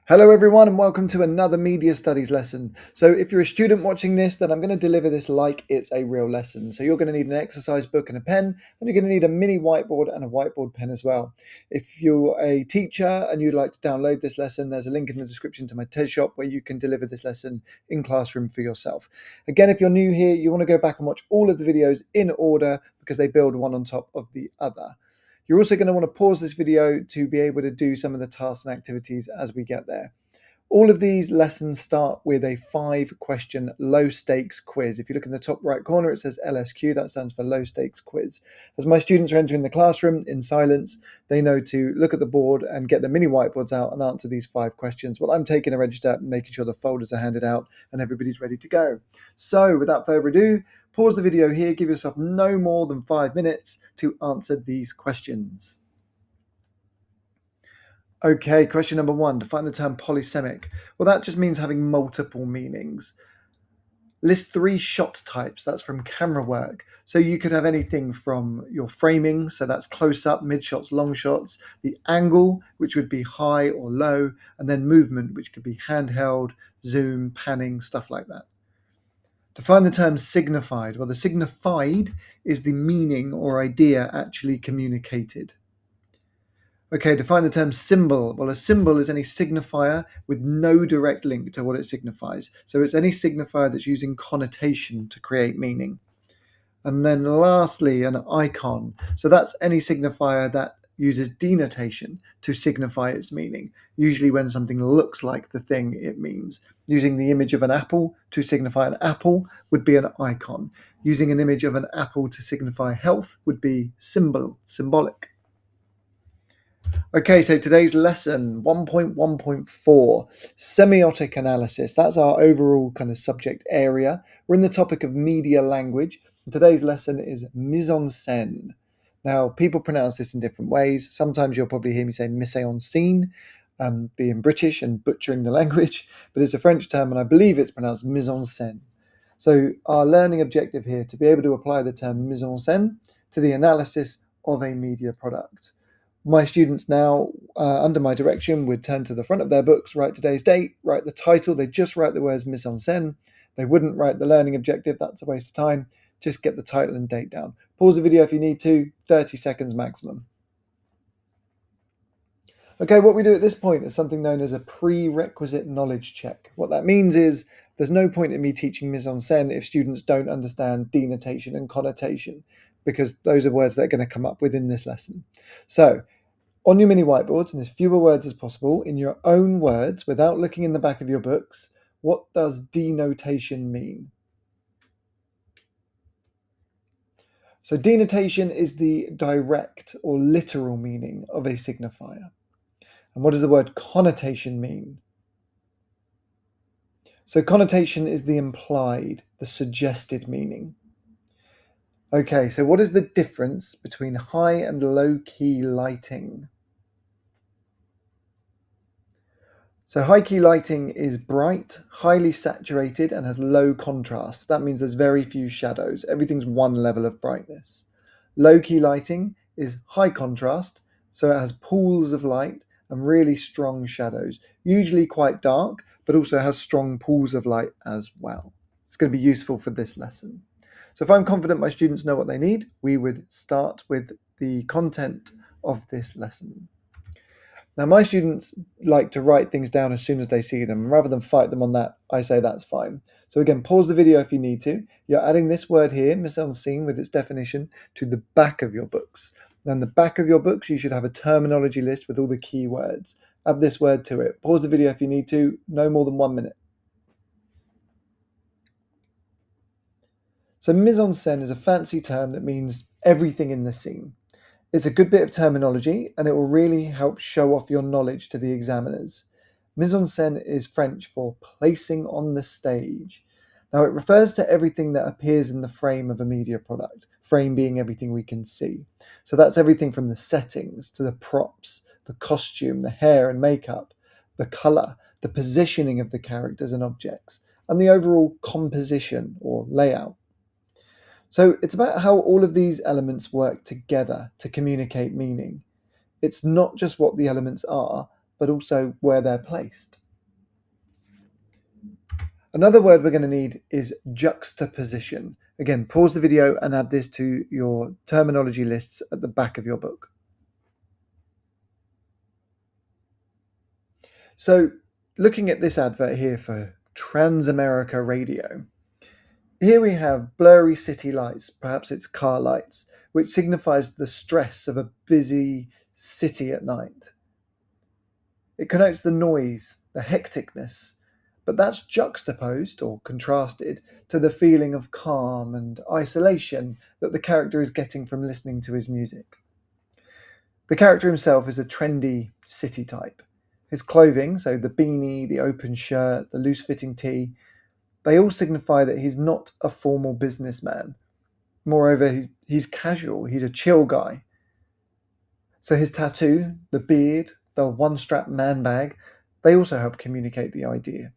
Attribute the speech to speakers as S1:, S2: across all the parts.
S1: Hello everyone and welcome to another Media Studies lesson. So if you're a student watching this, then I'm going to deliver this like it's a real lesson. So you're going to need an exercise book and a pen, and you're going to need a mini whiteboard and a whiteboard pen as well. If you're a teacher and you'd like to download this lesson, there's a link in the description to my TES Shop where you can deliver this lesson in classroom for yourself. Again, if you're new here, you want to go back and watch all of the videos in order because they build one on top of the other. You're also going to want to pause this video to be able to do some of the tasks and activities as we get there. All of these lessons start with a 5-question low-stakes quiz. If you look in the top right corner, it says LSQ. That stands for low-stakes quiz. As my students are entering the classroom in silence, they know to look at the board and get the mini whiteboards out and answer these 5 questions. Well, I'm taking a register and making sure the folders are handed out and everybody's ready to go. So without further ado, pause the video here. Give yourself no more than 5 minutes to answer these questions. Okay, question number 1. Define the term polysemic. Well, that just means having multiple meanings. List 3 shot types. That's from camera work. So you could have anything from your framing, so that's close up, mid shots, long shots, the angle, which would be high or low, and then movement, which could be handheld, zoom, panning, stuff like that. Define the term signified. Well, the signified is the meaning or idea actually communicated. Okay, define the term symbol. Well, a symbol is any signifier with no direct link to what it signifies. So it's any signifier that's using connotation to create meaning. And then lastly, an icon. So that's any signifier that uses denotation to signify its meaning, usually when something looks like the thing it means. Using the image of an apple to signify an apple would be an icon. Using an image of an apple to signify health would be symbolic. Okay, so today's lesson 1.1.4, semiotic analysis. That's our overall kind of subject area. We're in the topic of media language. Today's lesson is mise-en-scene. Now, people pronounce this in different ways. Sometimes you'll probably hear me say mise-en-scene, being British and butchering the language, but it's a French term and I believe it's pronounced mise-en-scene. So our learning objective here to be able to apply the term mise-en-scene to the analysis of a media product. My students now, under my direction, would turn to the front of their books, write today's date, write the title. They just write the words mise-en-scene. They wouldn't write the learning objective. That's a waste of time. Just get the title and date down. Pause the video if you need to, 30 seconds maximum. Okay, what we do at this point is something known as a prerequisite knowledge check. What that means is there's no point in me teaching mise-en-scene if students don't understand denotation and connotation, because those are words that are going to come up within this lesson. So, on your mini whiteboards, and as fewer words as possible, in your own words, without looking in the back of your books, what does denotation mean? So denotation is the direct or literal meaning of a signifier. And what does the word connotation mean? So connotation is the implied, the suggested meaning. Okay, so what is the difference between high and low key lighting? So high key lighting is bright, highly saturated, and has low contrast. That means there's very few shadows. Everything's one level of brightness. Low key lighting is high contrast, so it has pools of light and really strong shadows, usually quite dark, but also has strong pools of light as well. It's going to be useful for this lesson. So if I'm confident my students know what they need, we would start with the content of this lesson. Now, my students like to write things down as soon as they see them. Rather than fight them on that, I say that's fine. So again, pause the video if you need to. You're adding this word here, mise-en-scene, with its definition, to the back of your books. Now, in the back of your books, you should have a terminology list with all the key words. Add this word to it. Pause the video if you need to. No more than 1 minute. So mise-en-scene is a fancy term that means everything in the scene. It's a good bit of terminology and it will really help show off your knowledge to the examiners. Mise-en-scene is French for placing on the stage. Now it refers to everything that appears in the frame of a media product, frame being everything we can see. So that's everything from the settings to the props, the costume, the hair and makeup, the colour, the positioning of the characters and objects, and the overall composition or layout. So it's about how all of these elements work together to communicate meaning. It's not just what the elements are, but also where they're placed. Another word we're going to need is juxtaposition. Again, pause the video and add this to your terminology lists at the back of your book. So, looking at this advert here for Transamerica Radio, here we have blurry city lights, perhaps it's car lights, which signifies the stress of a busy city at night. It connotes the noise, the hecticness, but that's juxtaposed or contrasted to the feeling of calm and isolation that the character is getting from listening to his music. The character himself is a trendy city type. His clothing, so the beanie, the open shirt, the loose-fitting tee, they all signify that he's not a formal businessman. Moreover, he's casual, he's a chill guy. So his tattoo, the beard, the one-strap man bag, they also help communicate the idea.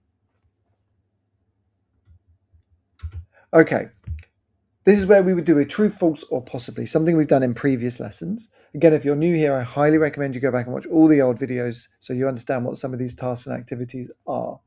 S1: Okay, this is where we would do a true, false, or possibly, something we've done in previous lessons. Again, if you're new here, I highly recommend you go back and watch all the old videos so you understand what some of these tasks and activities are.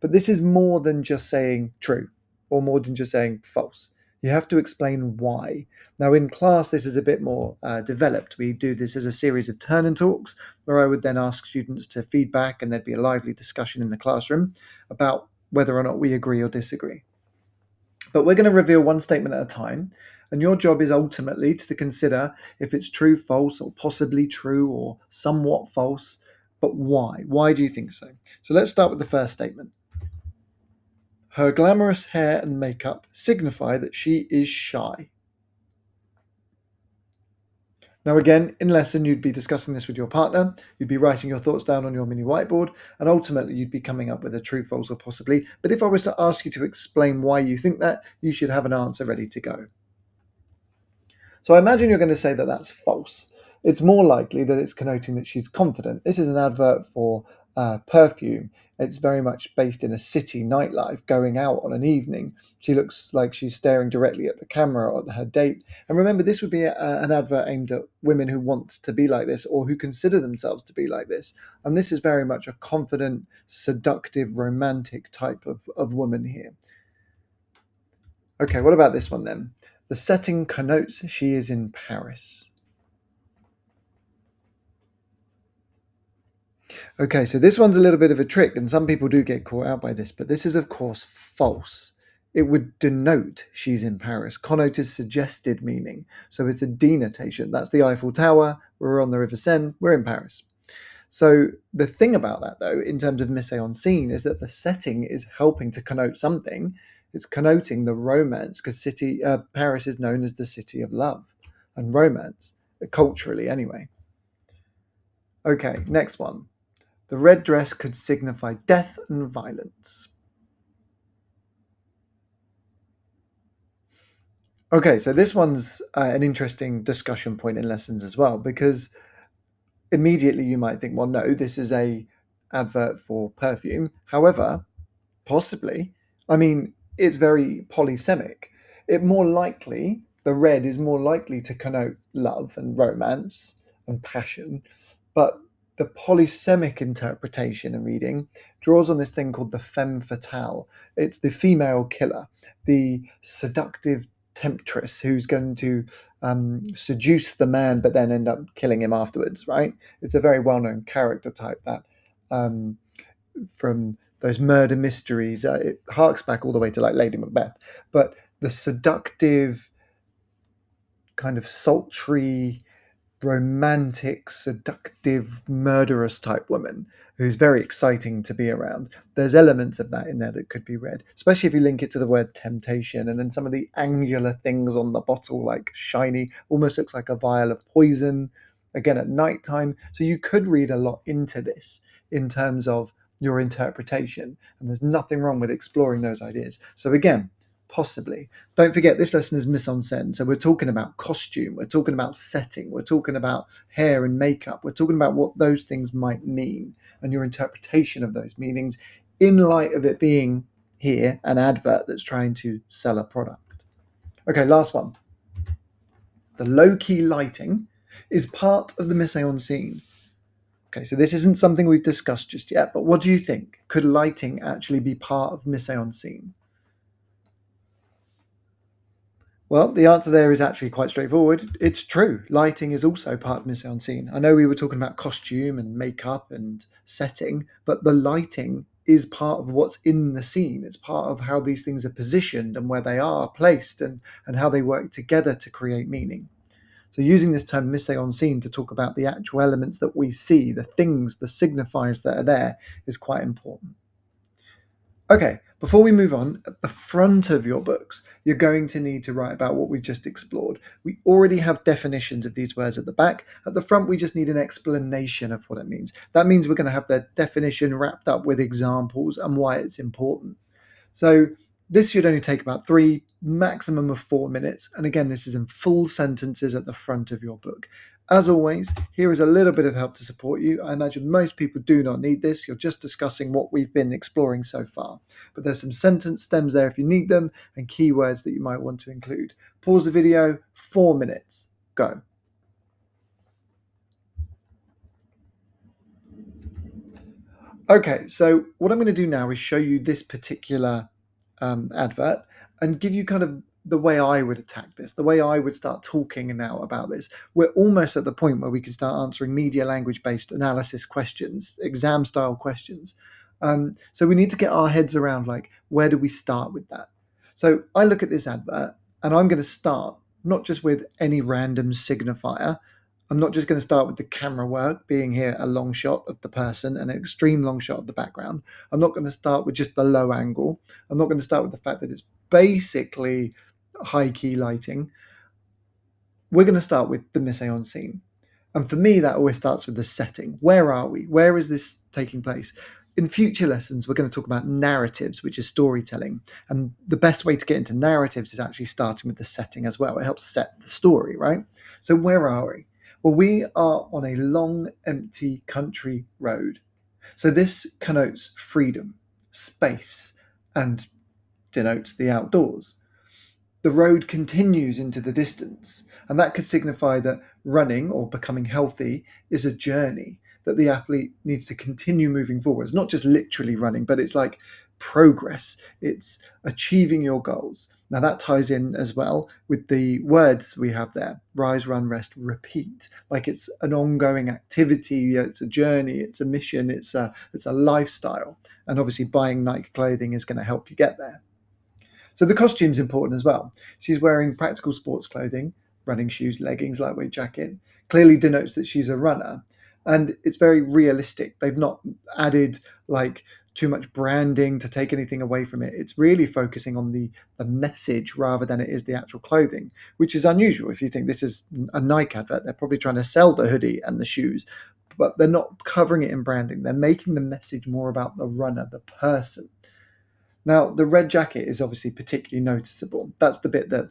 S1: But this is more than just saying true or more than just saying false. You have to explain why. Now, in class, this is a bit more developed. We do this as a series of turn and talks where I would then ask students to feedback and there'd be a lively discussion in the classroom about whether or not we agree or disagree. But we're going to reveal one statement at a time, and your job is ultimately to consider if it's true, false, or possibly true, or somewhat false, but why? Why do you think so? So let's start with the first statement. Her glamorous hair and makeup signify that she is shy. Now again, in lesson, you'd be discussing this with your partner, you'd be writing your thoughts down on your mini whiteboard, and ultimately you'd be coming up with a true, false, or possibly. But if I was to ask you to explain why you think that, you should have an answer ready to go. So I imagine you're going to say that that's false. It's more likely that it's connoting that she's confident. This is an advert for perfume. It's very much based in a city nightlife, going out on an evening. She looks like she's staring directly at the camera or at her date. And remember, this would be an advert aimed at women who want to be like this or who consider themselves to be like this. And this is very much a confident, seductive, romantic type of woman here. Okay, what about this one then? The setting connotes she is in Paris. Okay, so this one's a little bit of a trick, and some people do get caught out by this, but this is, of course, false. It would denote she's in Paris. Connote is suggested meaning, so it's a denotation. That's the Eiffel Tower, we're on the River Seine, we're in Paris. So the thing about that, though, in terms of mise-en-scene, is that the setting is helping to connote something. It's connoting the romance, because Paris is known as the city of love and romance, culturally anyway. Okay, next one. The red dress could signify death and violence. Okay, so this one's an interesting discussion point in lessons as well, because immediately you might think, well, no, this is a advert for perfume. However, possibly, I mean, it's very polysemic. The red is more likely to connote love and romance and passion, but the polysemic interpretation and reading draws on this thing called the femme fatale. It's the female killer, the seductive temptress who's going to seduce the man but then end up killing him afterwards, right? It's a very well-known character type that from those murder mysteries. It harks back all the way to like Lady Macbeth, but the seductive, kind of sultry, romantic, seductive, murderous type woman who's very exciting to be around. There's elements of that in there that could be read, especially if you link it to the word temptation and then some of the angular things on the bottle, like shiny, almost looks like a vial of poison, again at nighttime. So you could read a lot into this in terms of your interpretation, and there's nothing wrong with exploring those ideas. So again, possibly. Don't forget, this lesson is mise-en-scene. So we're talking about costume, we're talking about setting, we're talking about hair and makeup, we're talking about what those things might mean and your interpretation of those meanings in light of it being here an advert that's trying to sell a product. Okay, last one. The low-key lighting is part of the mise-en-scene. Okay, so this isn't something we've discussed just yet, but what do you think? Could lighting actually be part of mise-en-scene? Well, the answer there is actually quite straightforward. It's true. Lighting is also part of mise-en-scene. I know we were talking about costume and makeup and setting, but the lighting is part of what's in the scene. It's part of how these things are positioned and where they are placed and how they work together to create meaning. So using this term mise-en-scene to talk about the actual elements that we see, the things, the signifiers that are there, is quite important. Okay, before we move on, at the front of your books, you're going to need to write about what we just explored. We already have definitions of these words at the back. At the front, we just need an explanation of what it means. That means we're going to have the definition wrapped up with examples and why it's important. So this should only take about 3, maximum of 4 minutes. And again, this is in full sentences at the front of your book. As always, here is a little bit of help to support you. I imagine most people do not need this. You're just discussing what we've been exploring so far. But there's some sentence stems there if you need them and keywords that you might want to include. Pause the video, 4 minutes. Go. Okay, so what I'm going to do now is show you this particular advert and give you kind of the way I would attack this, the way I would start talking now about this. We're almost at the point where we can start answering media language based analysis questions, exam style questions. So we need to get our heads around like, where do we start with that? So I look at this advert and I'm going to start not just with any random signifier. I'm not just going to start with the camera work being here a long shot of the person and an extreme long shot of the background. I'm not going to start with just the low angle. I'm not going to start with the fact that it's basically high key lighting. We're going to start with the mise-en-scene. And for me, that always starts with the setting. Where are we? Where is this taking place? In future lessons, we're going to talk about narratives, which is storytelling. And the best way to get into narratives is actually starting with the setting as well. It helps set the story, right? So where are we? Well, we are on a long, empty country road. So this connotes freedom, space, and denotes the outdoors. The road continues into the distance, and that could signify that running or becoming healthy is a journey that the athlete needs to continue moving forward. It's not just literally running, but it's like progress, it's achieving your goals. Now, that ties in as well with the words we have there: rise, run, rest, repeat. Like it's an ongoing activity, it's a journey, it's a mission, it's a lifestyle. And obviously, buying Nike clothing is going to help you get there. So the costume's important as well. She's wearing practical sports clothing, running shoes, leggings, lightweight jacket. Clearly denotes that she's a runner. And it's very realistic. They've not added like too much branding to take anything away from it. It's really focusing on the message rather than it is the actual clothing, which is unusual. If you think this is a Nike advert, they're probably trying to sell the hoodie and the shoes, but they're not covering it in branding. They're making the message more about the runner, the person. Now, the red jacket is obviously particularly noticeable. That's the bit that,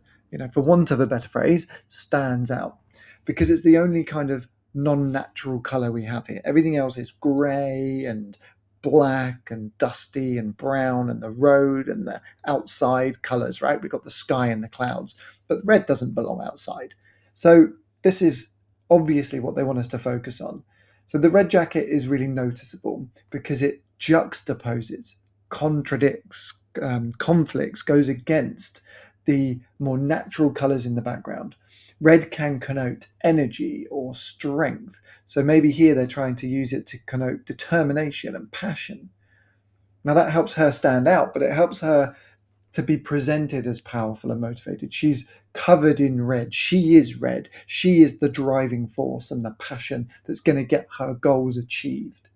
S1: for want of a better phrase, stands out because it's the only kind of non-natural color we have here. Everything else is grey and black and dusty and brown and the road and the outside colors, right? We've got the sky and the clouds, but red doesn't belong outside. So this is obviously what they want us to focus on. So the red jacket is really noticeable because it juxtaposes, contradicts, conflicts, goes against the more natural colors in the background. Red can connote energy or strength. So maybe here they're trying to use it to connote determination and passion. Now that helps her stand out, but it helps her to be presented as powerful and motivated. She's covered in red. She is red. She is the driving force and the passion that's going to get her goals achieved.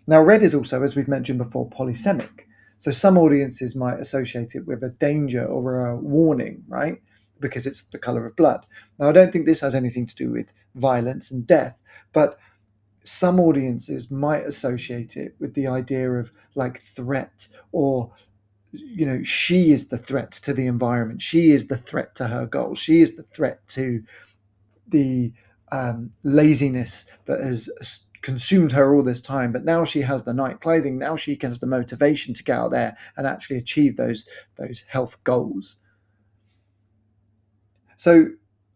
S1: Now, red is also, as we've mentioned before, polysemic. So some audiences might associate it with a danger or a warning, right? Because it's the color of blood. Now, I don't think this has anything to do with violence and death, but some audiences might associate it with the idea of like threat or she is the threat to the environment. She is the threat to her goals. She is the threat to the laziness that has consumed her all this time. But now she has the night clothing. Now she has the motivation to get out there and actually achieve those health goals. So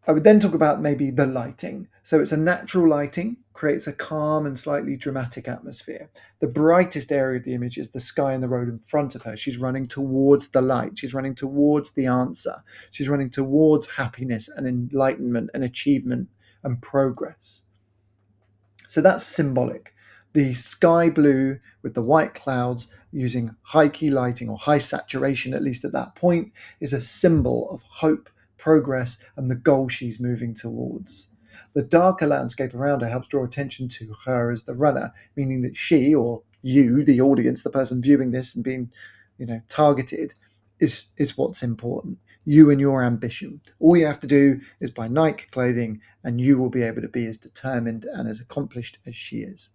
S1: I would then talk about maybe the lighting. So it's a natural lighting, creates a calm and slightly dramatic atmosphere. The brightest area of the image is the sky and the road in front of her. She's running towards the light. She's running towards the answer. She's running towards happiness and enlightenment and achievement and progress. So that's symbolic. The sky blue with the white clouds using high key lighting or high saturation, at least at that point, is a symbol of hope, progress, and the goal she's moving towards. The darker landscape around her helps draw attention to her as the runner, meaning that she, or you, the audience, the person viewing this and being, targeted, is what's important. You and your ambition. All you have to do is buy Nike clothing, and you will be able to be as determined and as accomplished as she is.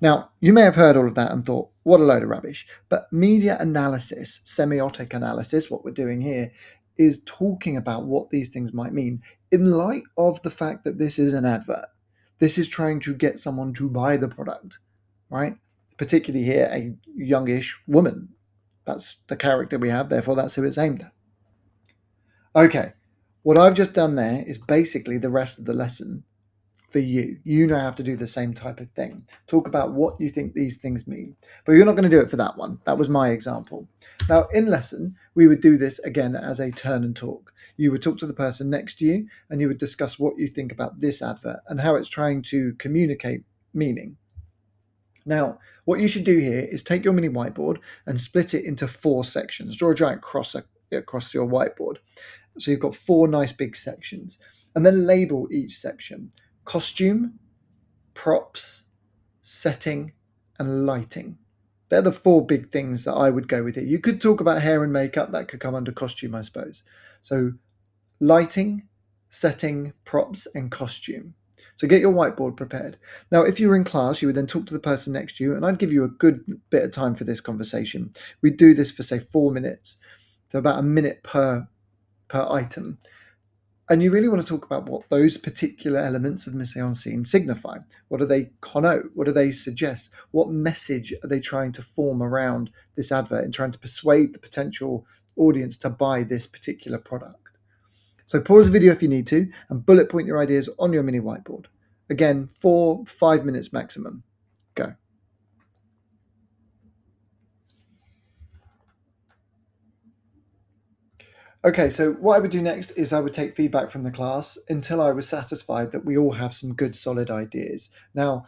S1: Now, you may have heard all of that and thought, what a load of rubbish. But media analysis, semiotic analysis, what we're doing here, is talking about what these things might mean in light of the fact that this is an advert. This is trying to get someone to buy the product, right? Particularly here, a youngish woman. That's the character we have, therefore that's who it's aimed at. Okay, what I've just done there is basically the rest of the lesson for you. You now have to do the same type of thing. Talk about what you think these things mean. But you're not going to do it for that one. That was my example. Now, in lesson, we would do this again as a turn and talk. You would talk to the person next to you and you would discuss what you think about this advert and how it's trying to communicate meaning. Now, what you should do here is take your mini whiteboard and split it into 4 sections. Draw a giant cross across your whiteboard. So you've got 4 nice big sections. And then label each section. Costume, props, setting, and lighting. They're the 4 big things that I would go with here. You could talk about hair and makeup. That could come under costume, I suppose. So lighting, setting, props, and costume. So get your whiteboard prepared. Now, if you were in class, you would then talk to the person next to you, and I'd give you a good bit of time for this conversation. We'd do this for, say, 4 minutes. So about a minute per item. And you really want to talk about what those particular elements of mise-en-scene signify. What do they connote? What do they suggest? What message are they trying to form around this advert and trying to persuade the potential audience to buy this particular product? So pause the video if you need to and bullet point your ideas on your mini whiteboard. Again, 4-5 minutes maximum. Go. Okay, so what I would do next is I would take feedback from the class until I was satisfied that we all have some good solid ideas. Now,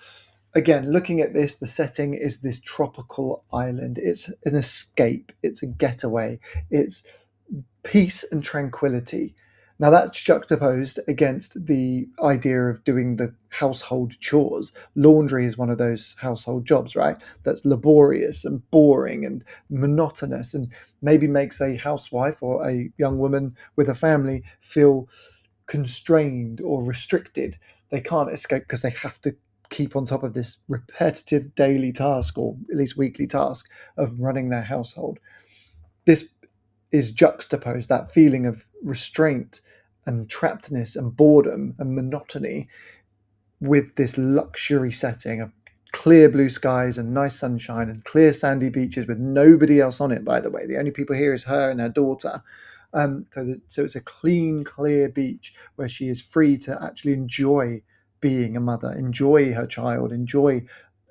S1: again, looking at this, the setting is this tropical island. It's an escape, it's a getaway, it's peace and tranquility. Now that's juxtaposed against the idea of doing the household chores. Laundry is one of those household jobs, right? That's laborious and boring and monotonous and maybe makes a housewife or a young woman with a family feel constrained or restricted. They can't escape because they have to keep on top of this repetitive daily task or at least weekly task of running their household. This is juxtaposed, that feeling of restraint and trappedness and boredom and monotony, with this luxury setting of clear blue skies and nice sunshine and clear sandy beaches with nobody else on it, by the way. The only people here is her and her daughter. So it's a clean, clear beach where she is free to actually enjoy being a mother, enjoy her child, enjoy,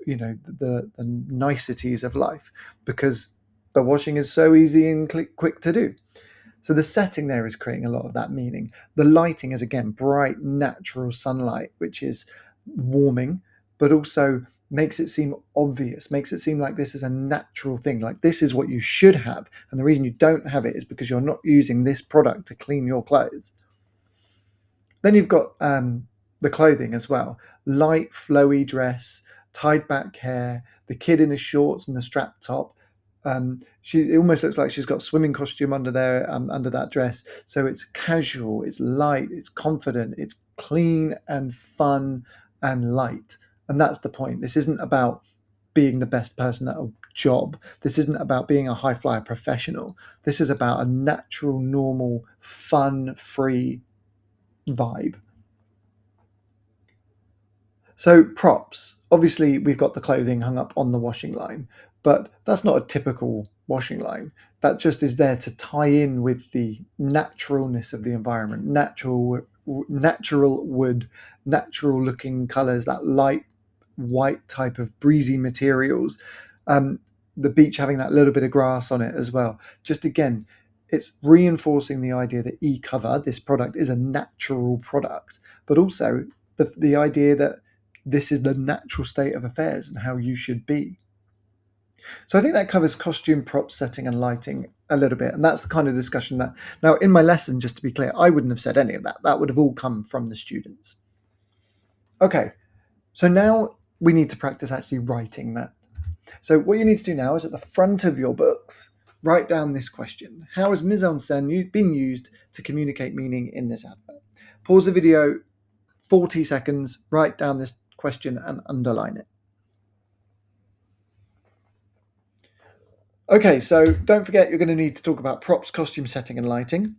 S1: the niceties of life, because the washing is so easy and quick to do. So the setting there is creating a lot of that meaning. The lighting is, again, bright, natural sunlight, which is warming, but also makes it seem obvious, makes it seem like this is a natural thing, like this is what you should have. And the reason you don't have it is because you're not using this product to clean your clothes. Then you've got the clothing as well. Light, flowy dress, tied back hair, the kid in the shorts and the strap top. It almost looks like she's got a swimming costume under there, under that dress. So it's casual, it's light, it's confident, it's clean and fun and light. And that's the point. This isn't about being the best person at a job. This isn't about being a high flyer professional. This is about a natural, normal, fun, free vibe. So props, obviously we've got the clothing hung up on the washing line, but that's not a typical washing line. That just is there to tie in with the naturalness of the environment, natural wood, natural looking colors, that light white type of breezy materials. Um, the beach having that little bit of grass on it as well. Just again, it's reinforcing the idea that e-cover, this product, is a natural product, but also the idea that this is the natural state of affairs and how you should be. So I think that covers costume, props, setting, and lighting a little bit. And that's the kind of discussion that, now in my lesson, just to be clear, I wouldn't have said any of that. That would have all come from the students. Okay, so now we need to practice actually writing that. So what you need to do now is at the front of your books, write down this question. How has mise-en-scene been used to communicate meaning in this advert? Pause the video, 40 seconds, write down this question and underline it. Okay, so don't forget you're going to need to talk about props, costume, setting, and lighting.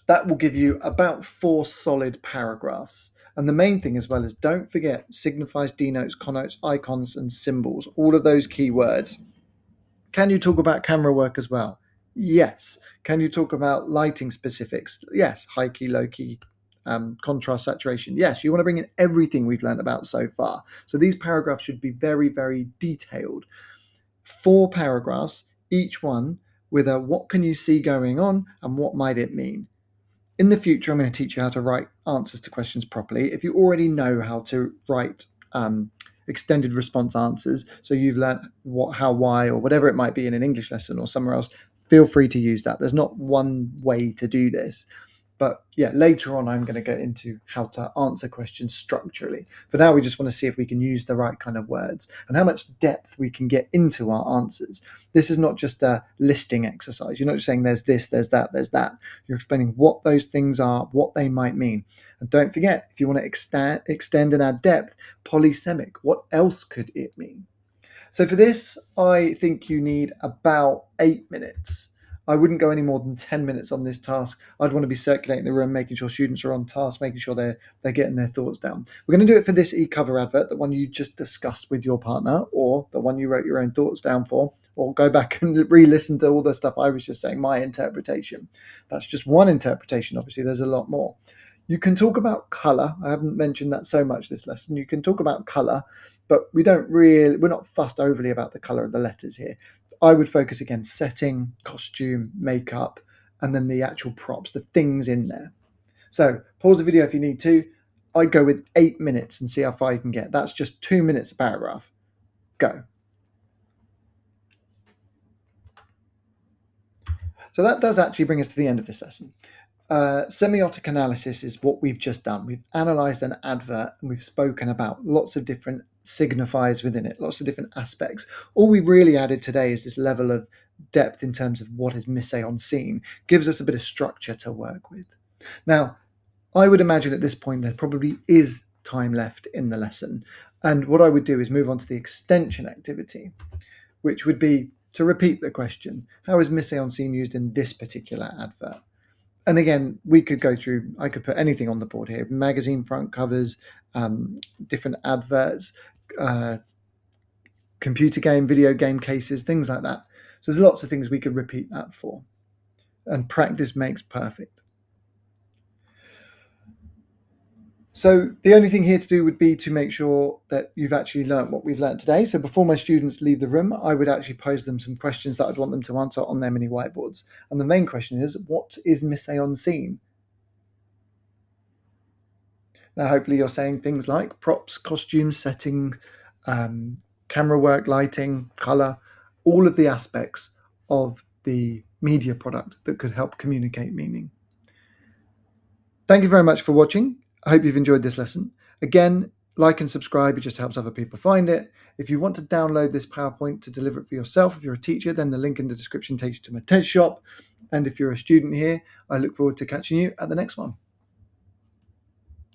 S1: That will give you about 4 solid paragraphs. And the main thing as well is don't forget signifies, denotes, connotes, icons, and symbols, all of those key words. Can you talk about camera work as well? Yes. Can you talk about lighting specifics? Yes. High key, low key, contrast, saturation. Yes. You want to bring in everything we've learned about so far. So these paragraphs should be very, very detailed. 4 paragraphs, each one with a what can you see going on and what might it mean. In the future, I'm going to teach you how to write answers to questions properly. If you already know how to write extended response answers, so you've learned what, how, why, or whatever it might be in an English lesson or somewhere else, feel free to use that. There's not one way to do this. But yeah, later on, I'm going to get into how to answer questions structurally. For now, we just want to see if we can use the right kind of words and how much depth we can get into our answers. This is not just a listing exercise. You're not just saying there's this, there's that, there's that. You're explaining what those things are, what they might mean. And don't forget, if you want to extend and add depth, polysemic, what else could it mean? So for this, I think you need about 8 minutes. I wouldn't go any more than 10 minutes on this task. I'd want to be circulating the room, making sure students are on task, making sure they're getting their thoughts down. We're going to do it for this e-cover advert, the one you just discussed with your partner, or the one you wrote your own thoughts down for, or go back and re-listen to all the stuff I was just saying, my interpretation. That's just one interpretation. Obviously, there's a lot more. You can talk about color. I haven't mentioned that so much this lesson. You can talk about color, but we're not fussed overly about the color of the letters here. I would focus again, setting, costume, makeup, and then the actual props, the things in there. So pause the video if you need to. I'd go with 8 minutes and see how far you can get. That's just 2 minutes a paragraph. Go. So that does actually bring us to the end of this lesson. Semiotic analysis is what we've just done. We've analysed an advert and we've spoken about lots of different signifiers within it, lots of different aspects. All we've really added today is this level of depth in terms of what is mise-en-scene, gives us a bit of structure to work with. Now, I would imagine at this point there probably is time left in the lesson. And what I would do is move on to the extension activity, which would be to repeat the question, how is mise-en-scene used in this particular advert? And again, we could go through, I could put anything on the board here, magazine front covers, different adverts, computer game, video game cases, things like that. So there's lots of things we could repeat that for. And practice makes perfect. So the only thing here to do would be to make sure that you've actually learnt what we've learnt today. So before my students leave the room, I would actually pose them some questions that I'd want them to answer on their mini whiteboards. And the main question is, what is mise-en-scene? Now, hopefully you're saying things like props, costumes, setting, camera work, lighting, color, all of the aspects of the media product that could help communicate meaning. Thank you very much for watching. I hope you've enjoyed this lesson. Again, like and subscribe. It just helps other people find it. If you want to download this PowerPoint to deliver it for yourself, if you're a teacher, then the link in the description takes you to my TES Shop. And if you're a student here, I look forward to catching you at the next one.